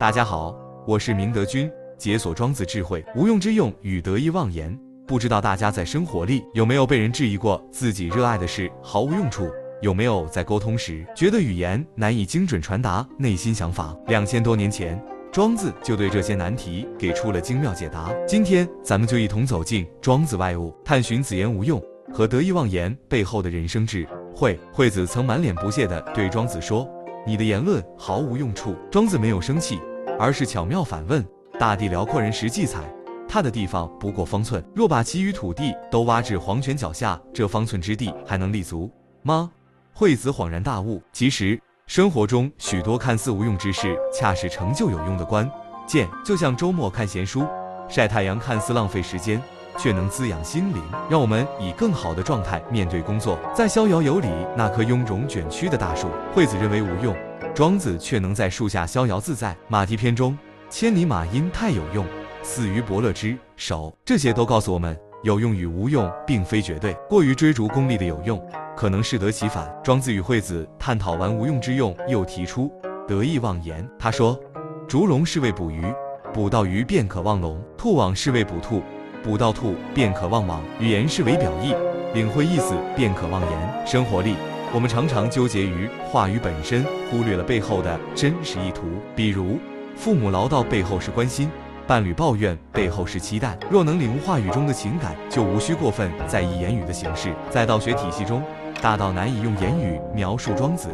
大家好，我是明德君，解锁庄子智慧，无用之用与得意忘言。不知道大家在生活里有没有被人质疑过自己热爱的事毫无用处？有没有在沟通时觉得语言难以精准传达内心想法？2000多年前，庄子就对这些难题给出了精妙解答。今天咱们就一同走进庄子外物，探寻子言无用和得意忘言背后的人生智慧。惠子曾满脸不屑地对庄子说：“你的言论毫无用处。”庄子没有生气，而是巧妙反问：“大地辽阔，人拾济采，他的地方不过方寸，若把其余土地都挖至黄泉脚下，这方寸之地还能立足吗？”惠子恍然大悟，其实生活中许多看似无用之事，恰是成就有用的关键。就像周末看闲书，晒太阳看似浪费时间，却能滋养心灵，让我们以更好的状态面对工作。在逍遥游里那棵臃肿卷曲的大树，惠子认为无用，庄子却能在树下逍遥自在。马蹄篇中，千里马因太有用，死于伯乐之手。这些都告诉我们，有用与无用并非绝对，过于追逐功利的有用，可能适得其反。庄子与惠子探讨完无用之用，又提出得意忘言。他说：“逐龙是为捕鱼，捕到鱼便可忘龙；兔网是为捕兔，捕到兔便可忘网。语言是为表意，领会意思便可忘言。”生活里，我们常常纠结于话语本身，忽略了背后的真实意图。比如，父母唠叨背后是关心，伴侣抱怨背后是期待。若能领悟话语中的情感，就无需过分在意言语的形式。在道学体系中，大到难以用言语描述庄子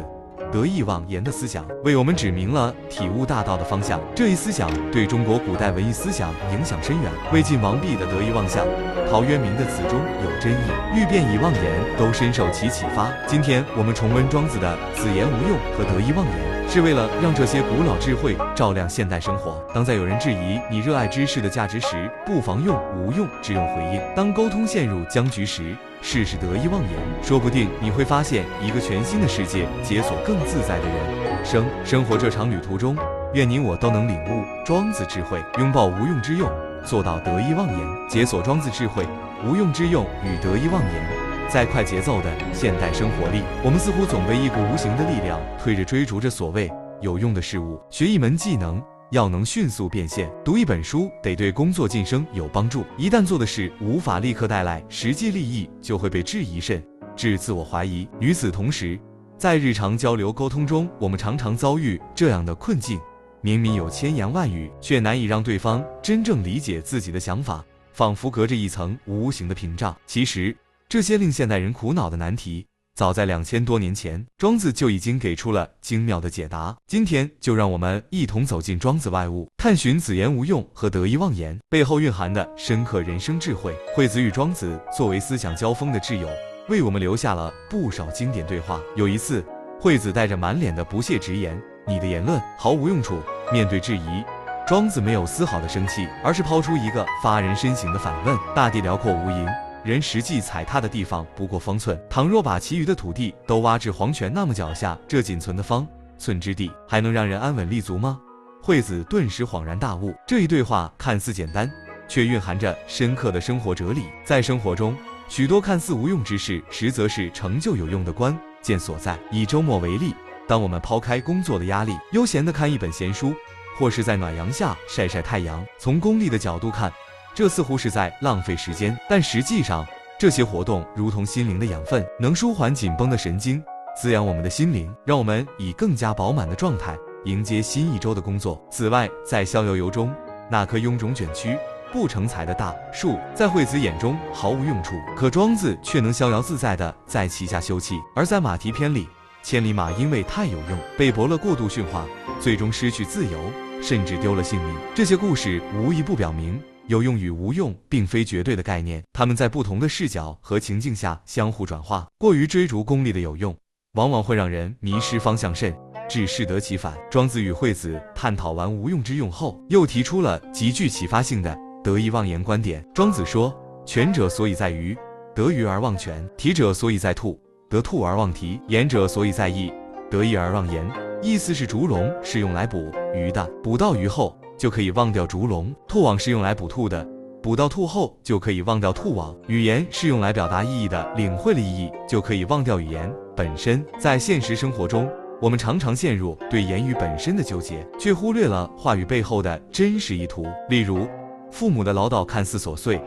得意忘言的思想，为我们指明了体悟大道的方向。这一思想对中国古代文艺思想影响深远。魏晋王弼的得意忘相，陶渊明的词中有真意，欲辨以忘言，都深受其启发。今天我们重温庄子的子言无用和得意忘言，是为了让这些古老智慧照亮现代生活。当在有人质疑你热爱知识的价值时，不妨用无用之用回应。当沟通陷入僵局时，试试得意忘言，说不定你会发现一个全新的世界，解锁更自在的人生活。这场旅途中，愿你我都能领悟庄子智慧，拥抱无用之用，做到得意忘言。解锁庄子智慧，无用之用与得意忘言。在快节奏的现代生活里，我们似乎总被一股无形的力量推着追逐着所谓有用的事物。学一门技能要能迅速变现，读一本书得对工作晋升有帮助。一旦做的事无法立刻带来实际利益，就会被质疑甚至自我怀疑。与此同时，在日常交流沟通中，我们常常遭遇这样的困境：明明有千言万语，却难以让对方真正理解自己的想法，仿佛隔着一层无形的屏障。其实，这些令现代人苦恼的难题，早在2000多年前，庄子就已经给出了精妙的解答。今天就让我们一同走进庄子外物，探寻子言无用和得意忘言背后蕴含的深刻人生智慧。惠子与庄子作为思想交锋的挚友，为我们留下了不少经典对话。有一次，惠子带着满脸的不屑直言：“你的言论毫无用处。”面对质疑，庄子没有丝毫的生气，而是抛出一个发人深省的反问：“大地辽阔无垠，人实际踩踏的地方不过方寸，倘若把其余的土地都挖至黄泉那么脚下，这仅存的方寸之地还能让人安稳立足吗？”惠子顿时恍然大悟，这一对话看似简单，却蕴含着深刻的生活哲理。在生活中，许多看似无用之事，实则是成就有用的关键所在。以周末为例，当我们抛开工作的压力，悠闲地看一本闲书，或是在暖阳下晒晒太阳，从功利的角度看，这似乎是在浪费时间，但实际上，这些活动如同心灵的养分，能舒缓紧绷的神经，滋养我们的心灵，让我们以更加饱满的状态迎接新一周的工作。此外，在逍遥游中，那棵臃肿卷曲不成材的大树，在惠子眼中毫无用处，可庄子却能逍遥自在地在其下休憩。而在马蹄篇里，千里马因为太有用，被伯乐过度驯化，最终失去自由，甚至丢了性命。这些故事无一不表明，有用与无用并非绝对的概念，它们在不同的视角和情境下相互转化。过于追逐功利的有用，往往会让人迷失方向，甚至适得其反。庄子与惠子探讨完无用之用后，又提出了极具启发性的得意忘言观点。庄子说：“权者所以在鱼，得鱼而忘权；体者所以在兔，得兔而忘蹄；言者所以在意，得意而忘言。”意思是，逐龙是用来捕鱼的，捕到鱼后就可以忘掉逐龙；兔网是用来捕兔的，捕到兔后就可以忘掉兔网；语言是用来表达意义的，领会了意义就可以忘掉语言本身。在现实生活中，我们常常陷入对言语本身的纠结，却忽略了话语背后的真实意图。例如，父母的唠叨看似琐碎，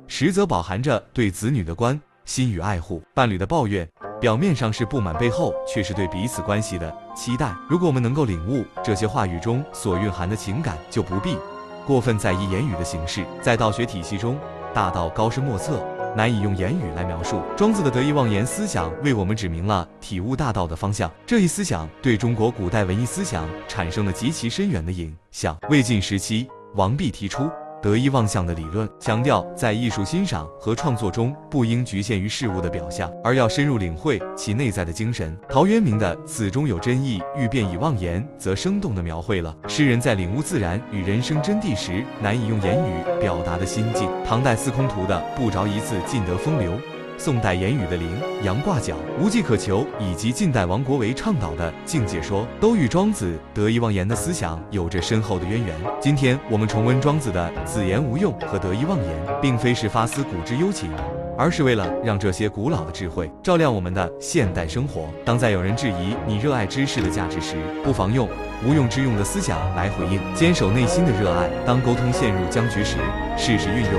实则饱含着对子女的关心与爱护；伴侣的抱怨，表面上是不满，背后却是对彼此关系的期待。如果我们能够领悟这些话语中所蕴含的情感，就不必过分在意言语的形式。在道学体系中，大道高深莫测，难以用言语来描述。庄子的得意忘言思想为我们指明了体悟大道的方向。这一思想对中国古代文艺思想产生了极其深远的影响。魏晋时期，王弼提出得意忘相的理论，强调在艺术欣赏和创作中不应局限于事物的表象，而要深入领会其内在的精神。陶渊明的此中有真意，欲辨已忘言，则生动地描绘了诗人在领悟自然与人生真谛时难以用言语表达的心境。唐代司空图的不着一字尽得风流，宋代言语的羚羊挂角无迹可求，以及近代王国维倡导的境界说，都与庄子得意忘言的思想有着深厚的渊源。今天我们重温庄子的子言无用和得意忘言，并非是发思古之幽情，而是为了让这些古老的智慧照亮我们的现代生活。当在有人质疑你热爱知识的价值时，不妨用无用之用的思想来回应，坚守内心的热爱。当沟通陷入僵局时，试试运用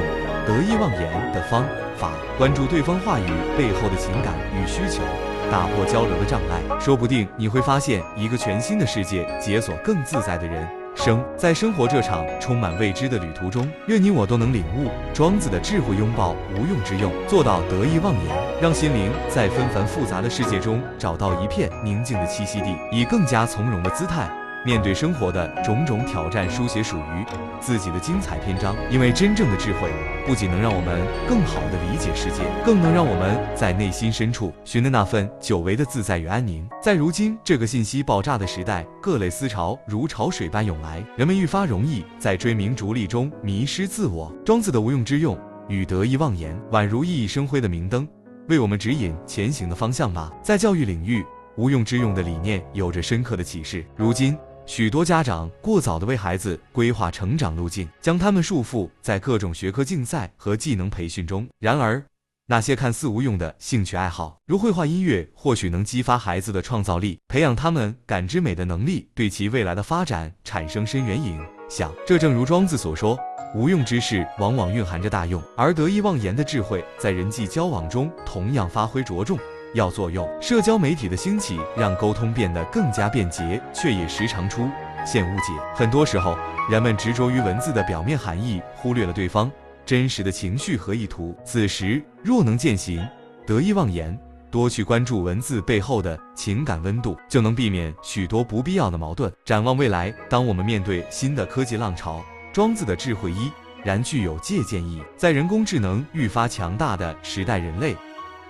得意忘言的方法，关注对方话语背后的情感与需求，打破交流的障碍，说不定你会发现一个全新的世界，解锁更自在的人生。在生活这场充满未知的旅途中，愿你我都能领悟庄子的智慧，拥抱无用之用，做到得意忘言，让心灵在纷繁复杂的世界中找到一片宁静的栖息地，以更加从容的姿态面对生活的种种挑战，书写属于自己的精彩篇章。因为真正的智慧不仅能让我们更好地理解世界，更能让我们在内心深处寻得那份久违的自在与安宁。在如今这个信息爆炸的时代，各类思潮如潮水般涌来，人们愈发容易在追名逐利中迷失自我。庄子的无用之用与得意忘言，宛如熠熠生辉的明灯，为我们指引前行的方向吧。在教育领域，无用之用的理念有着深刻的启示。如今许多家长过早地为孩子规划成长路径，将他们束缚在各种学科竞赛和技能培训中。然而，那些看似无用的兴趣爱好，如绘画、音乐，或许能激发孩子的创造力，培养他们感知美的能力，对其未来的发展产生深远影响。这正如庄子所说，无用之事往往蕴含着大用，而得意忘言的智慧在人际交往中同样发挥着重要作用。社交媒体的兴起让沟通变得更加便捷，却也时常出现误解。很多时候，人们执着于文字的表面含义，忽略了对方真实的情绪和意图。此时若能践行得意忘言，多去关注文字背后的情感温度，就能避免许多不必要的矛盾。展望未来，当我们面对新的科技浪潮，庄子的智慧依然具有借鉴意义。在人工智能愈发强大的时代，人类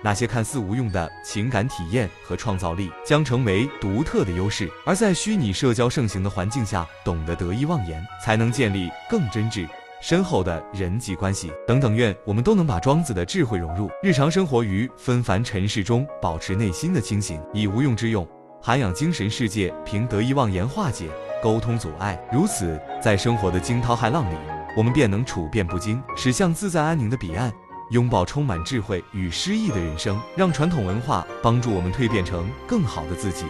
那些看似无用的情感体验和创造力将成为独特的优势。而在虚拟社交盛行的环境下，懂得得意忘言，才能建立更真挚深厚的人际关系等等。愿我们都能把庄子的智慧融入日常生活，于纷繁尘世中保持内心的清醒，以无用之用涵养精神世界，凭得意忘言化解沟通阻碍。如此，在生活的惊涛骇浪里，我们便能处变不惊，驶向自在安宁的彼岸，拥抱充满智慧与诗意的人生，让传统文化帮助我们蜕变成更好的自己。